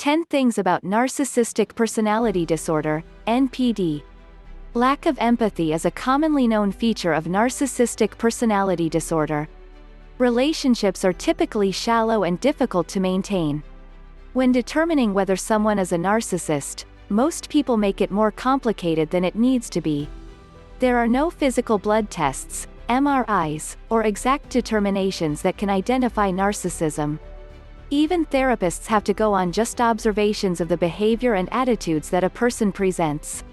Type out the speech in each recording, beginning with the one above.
10 Things About Narcissistic Personality Disorder, NPD. Lack of empathy is a commonly known feature of narcissistic personality disorder. Relationships are typically shallow and difficult to maintain. When determining whether someone is a narcissist, most people make it more complicated than it needs to be. There are no physical blood tests, MRIs, or exact determinations that can identify narcissism. Even therapists have to go on just observations of the behavior and attitudes that a person presents.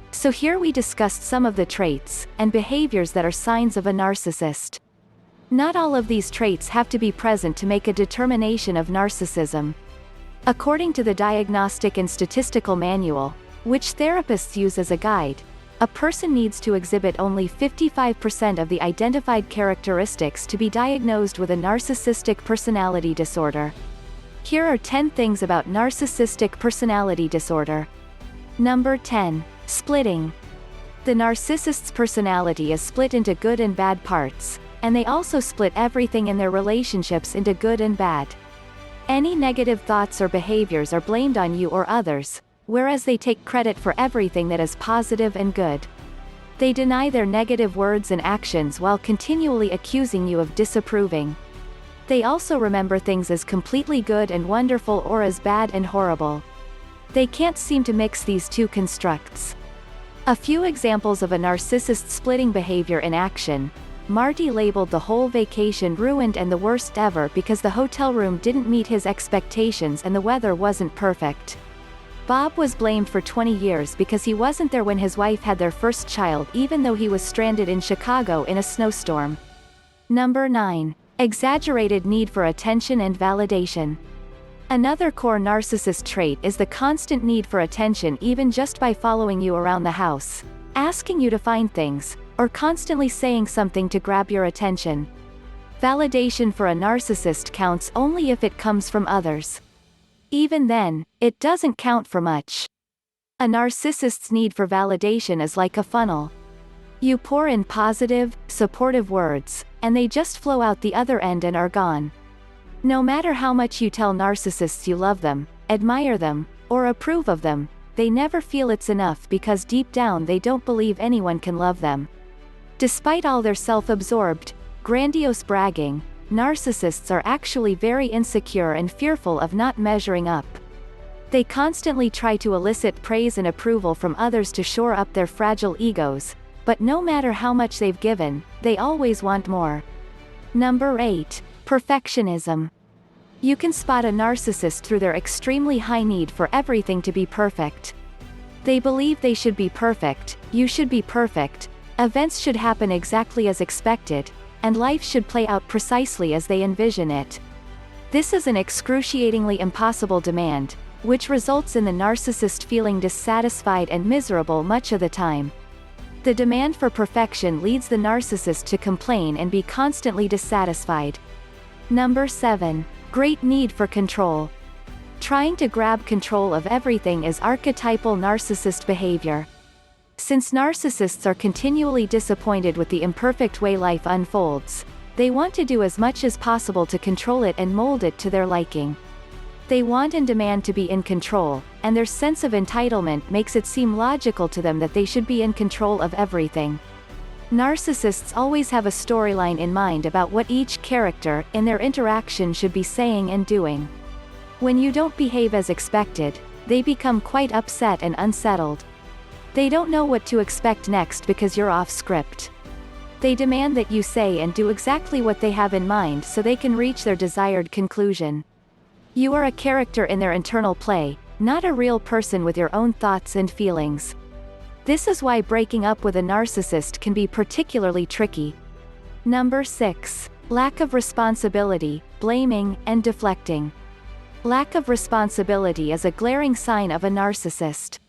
So here we discussed some of the traits and behaviors that are signs of a narcissist. Not all of these traits have to be present to make a determination of narcissism. According to the Diagnostic and Statistical Manual, which therapists use as a guide, a person needs to exhibit only 55% of the identified characteristics to be diagnosed with a narcissistic personality disorder. Here are 10 things about narcissistic personality disorder. Number 10. Splitting. The narcissist's personality is split into good and bad parts, and they also split everything in their relationships into good and bad. Any negative thoughts or behaviors are blamed on you or others, whereas they take credit for everything that is positive and good. They deny their negative words and actions while continually accusing you of disapproving. They also remember things as completely good and wonderful or as bad and horrible. They can't seem to mix these two constructs. A few examples of a narcissist splitting behavior in action. Marty labeled the whole vacation ruined and the worst ever because the hotel room didn't meet his expectations and the weather wasn't perfect. Bob was blamed for 20 years because he wasn't there when his wife had their first child even though he was stranded in Chicago in a snowstorm. Number 9. Exaggerated need for attention and validation. Another core narcissist trait is the constant need for attention, even just by following you around the house, asking you to find things, or constantly saying something to grab your attention. Validation for a narcissist counts only if it comes from others. Even then, it doesn't count for much. A narcissist's need for validation is like a funnel. You pour in positive, supportive words, and they just flow out the other end and are gone. No matter how much you tell narcissists you love them, admire them, or approve of them, they never feel it's enough because deep down they don't believe anyone can love them. Despite all their self-absorbed, grandiose bragging, narcissists are actually very insecure and fearful of not measuring up. They constantly try to elicit praise and approval from others to shore up their fragile egos, but no matter how much they've given, they always want more. Number 8. Perfectionism. You can spot a narcissist through their extremely high need for everything to be perfect. They believe they should be perfect, you should be perfect, events should happen exactly as expected, and life should play out precisely as they envision it. This is an excruciatingly impossible demand, which results in the narcissist feeling dissatisfied and miserable much of the time. The demand for perfection leads the narcissist to complain and be constantly dissatisfied. Number 7. Great need for control. Trying to grab control of everything is archetypal narcissist behavior. Since narcissists are continually disappointed with the imperfect way life unfolds, they want to do as much as possible to control it and mold it to their liking. They want and demand to be in control, and their sense of entitlement makes it seem logical to them that they should be in control of everything. Narcissists always have a storyline in mind about what each character in their interaction should be saying and doing. When you don't behave as expected, they become quite upset and unsettled. They don't know what to expect next because you're off script. They demand that you say and do exactly what they have in mind so they can reach their desired conclusion. You are a character in their internal play, not a real person with your own thoughts and feelings. This is why breaking up with a narcissist can be particularly tricky. Number 6. Lack of responsibility, blaming, and deflecting. Lack of responsibility is a glaring sign of a narcissist.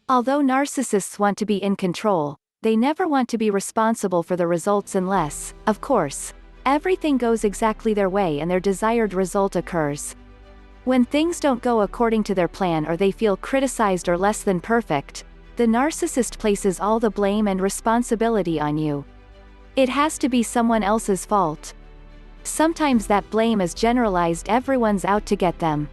Although narcissists want to be in control, they never want to be responsible for the results unless, of course, everything goes exactly their way and their desired result occurs. When things don't go according to their plan or they feel criticized or less than perfect, the narcissist places all the blame and responsibility on you. It has to be someone else's fault. Sometimes that blame is generalized: everyone's out to get them.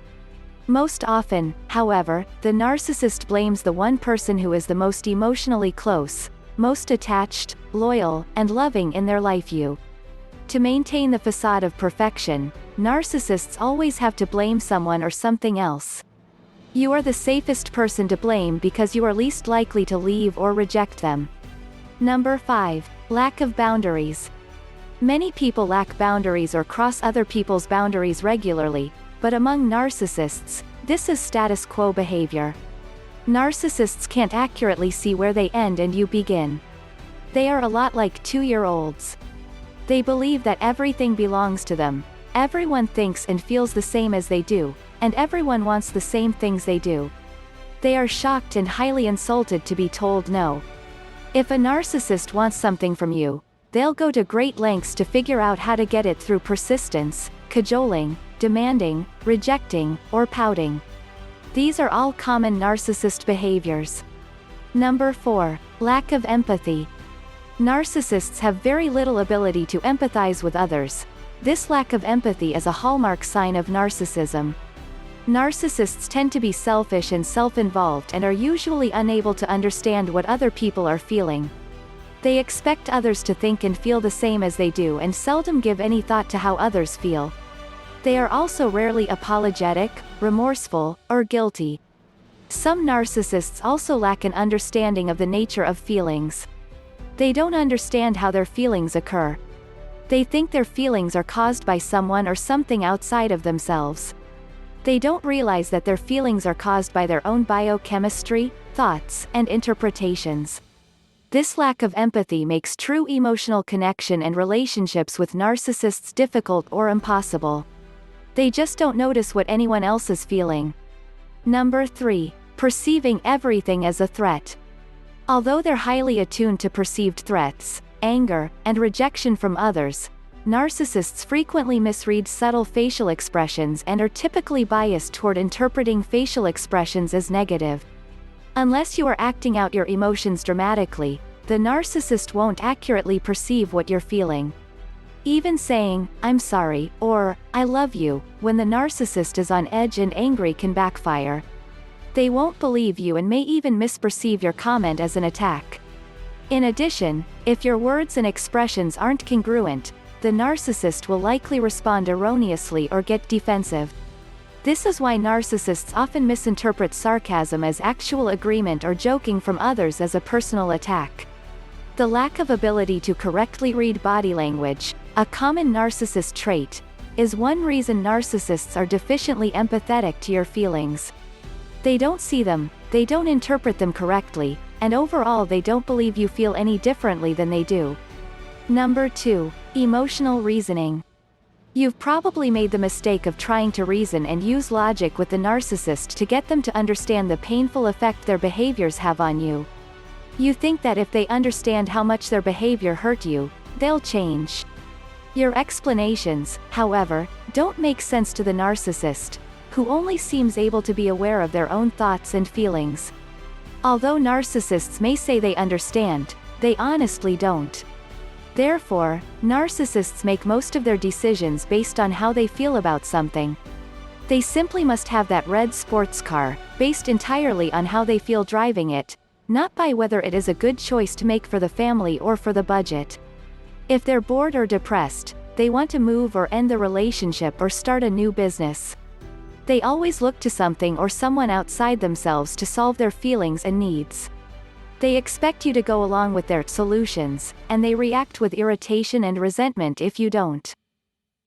Most often, however, the narcissist blames the one person who is the most emotionally close, most attached, loyal, and loving in their life. To maintain the facade of perfection, narcissists always have to blame someone or something else. You are the safest person to blame because you are least likely to leave or reject them. Number 5. Lack of boundaries. Many people lack boundaries or cross other people's boundaries regularly, but among narcissists, this is status quo behavior. Narcissists can't accurately see where they end and you begin. They are a lot like 2-year-olds. They believe that everything belongs to them, everyone thinks and feels the same as they do, and everyone wants the same things they do. They are shocked and highly insulted to be told no. If a narcissist wants something from you, they'll go to great lengths to figure out how to get it through persistence, cajoling, demanding, rejecting, or pouting. These are all common narcissist behaviors. Number 4. Lack of empathy. Narcissists have very little ability to empathize with others. This lack of empathy is a hallmark sign of narcissism. Narcissists tend to be selfish and self-involved and are usually unable to understand what other people are feeling. They expect others to think and feel the same as they do and seldom give any thought to how others feel. They are also rarely apologetic, remorseful, or guilty. Some narcissists also lack an understanding of the nature of feelings. They don't understand how their feelings occur. They think their feelings are caused by someone or something outside of themselves. They don't realize that their feelings are caused by their own biochemistry, thoughts, and interpretations. This lack of empathy makes true emotional connection and relationships with narcissists difficult or impossible. They just don't notice what anyone else is feeling. Number 3. Perceiving everything as a threat. Although they're highly attuned to perceived threats, anger, and rejection from others, narcissists frequently misread subtle facial expressions and are typically biased toward interpreting facial expressions as negative. Unless you are acting out your emotions dramatically, the narcissist won't accurately perceive what you're feeling. Even saying, "I'm sorry," or "I love you," when the narcissist is on edge and angry can backfire. They won't believe you and may even misperceive your comment as an attack. In addition, if your words and expressions aren't congruent, the narcissist will likely respond erroneously or get defensive. This is why narcissists often misinterpret sarcasm as actual agreement or joking from others as a personal attack. The lack of ability to correctly read body language, a common narcissist trait, is one reason narcissists are deficiently empathetic to your feelings. They don't see them, they don't interpret them correctly, and overall they don't believe you feel any differently than they do. Number 2. Emotional reasoning. You've probably made the mistake of trying to reason and use logic with the narcissist to get them to understand the painful effect their behaviors have on you. You think that if they understand how much their behavior hurt you, they'll change. Your explanations, however, don't make sense to the narcissist, who only seems able to be aware of their own thoughts and feelings. Although narcissists may say they understand, they honestly don't. Therefore, narcissists make most of their decisions based on how they feel about something. They simply must have that red sports car, based entirely on how they feel driving it, not by whether it is a good choice to make for the family or for the budget. If they're bored or depressed, they want to move or end the relationship or start a new business. They always look to something or someone outside themselves to solve their feelings and needs. They expect you to go along with their solutions, and they react with irritation and resentment if you don't.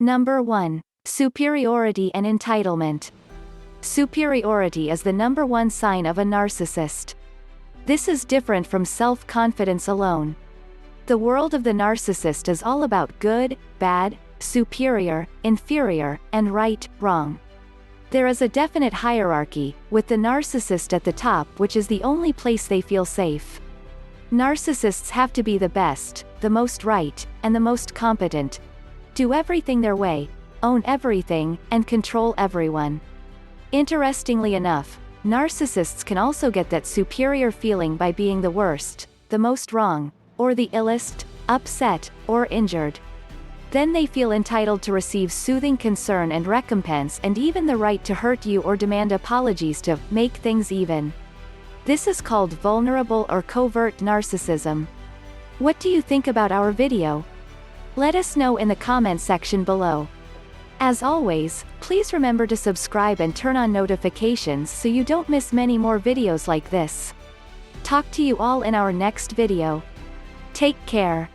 Number 1. Superiority and entitlement. Superiority is the number one sign of a narcissist. This is different from self-confidence alone. The world of the narcissist is all about good, bad, superior, inferior, and right, wrong. There is a definite hierarchy, with the narcissist at the top, which is the only place they feel safe. Narcissists have to be the best, the most right, and the most competent. Do everything their way, own everything, and control everyone. Interestingly enough, narcissists can also get that superior feeling by being the worst, the most wrong, or the illest, upset, or injured. Then they feel entitled to receive soothing concern and recompense and even the right to hurt you or demand apologies to make things even. This is called vulnerable or covert narcissism. What do you think about our video? Let us know in the comment section below. As always, please remember to subscribe and turn on notifications so you don't miss many more videos like this. Talk to you all in our next video. Take care.